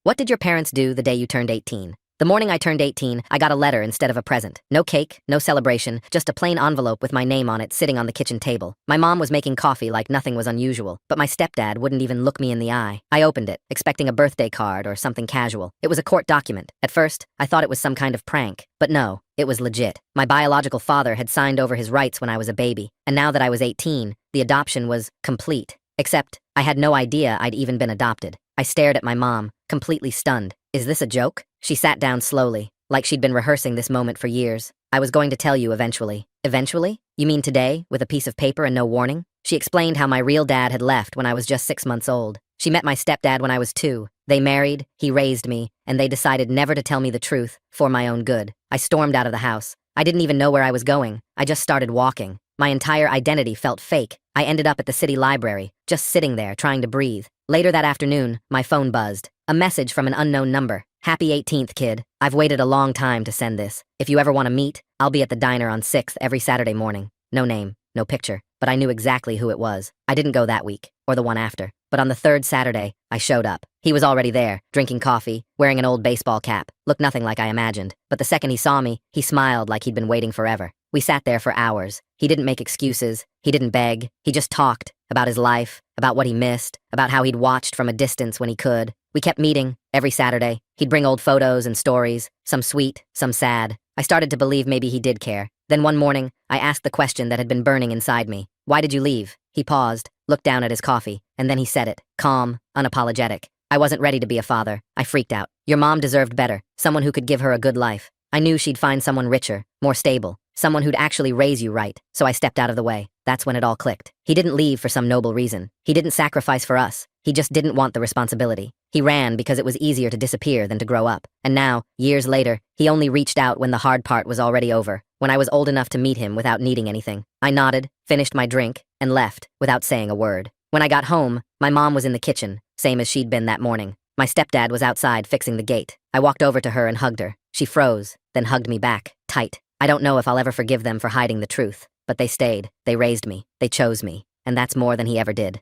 What did your parents do the day you turned 18? The morning I turned 18, I got a letter instead of a present. No cake, no celebration, just a plain envelope with my name on it sitting on the kitchen table. My mom was making coffee like nothing was unusual, but my stepdad wouldn't even look me in the eye. I opened it, expecting a birthday card or something casual. It was a court document. At first, I thought it was some kind of prank, but no, it was legit. My biological father had signed over his rights when I was a baby, and now that I was 18, the adoption was complete. Except, I had no idea I'd even been adopted. I stared at my mom, completely stunned. Is this a joke? She sat down slowly, like she'd been rehearsing this moment for years. I was going to tell you eventually. Eventually? You mean today, with a piece of paper and no warning? She explained how my real dad had left when I was just 6 months old. She met my stepdad when I was 2. They married, he raised me, and they decided never to tell me the truth, for my own good. I stormed out of the house. I didn't even know where I was going. I just started walking. My entire identity felt fake. I ended up at the city library, just sitting there trying to breathe. Later that afternoon, my phone buzzed. A message from an unknown number. Happy 18th, kid. I've waited a long time to send this. If you ever want to meet, I'll be at the diner on 6th every Saturday morning. No name, no picture, but I knew exactly who it was. I didn't go that week, or the one after, but on the 3rd Saturday, I showed up. He was already there, drinking coffee, wearing an old baseball cap. Looked nothing like I imagined, but the second he saw me, he smiled like he'd been waiting forever. We sat there for hours. He didn't make excuses. He didn't beg. He just talked about his life, about what he missed, about how he'd watched from a distance when he could. We kept meeting every Saturday. He'd bring old photos and stories, some sweet, some sad. I started to believe maybe he did care. Then one morning, I asked the question that had been burning inside me. Why did you leave? He paused, looked down at his coffee, and then he said it, calm, unapologetic. I wasn't ready to be a father. I freaked out. Your mom deserved better, someone who could give her a good life. I knew she'd find someone richer, more stable, someone who'd actually raise you right, so I stepped out of the way. That's when it all clicked. He didn't leave for some noble reason. He didn't sacrifice for us. He just didn't want the responsibility. He ran because it was easier to disappear than to grow up. And now, years later, he only reached out when the hard part was already over, when I was old enough to meet him without needing anything. I nodded, finished my drink, and left, without saying a word. When I got home, my mom was in the kitchen, same as she'd been that morning. My stepdad was outside fixing the gate. I walked over to her and hugged her. She froze, then hugged me back, tight. I don't know if I'll ever forgive them for hiding the truth, but they stayed, they raised me, they chose me, and that's more than he ever did.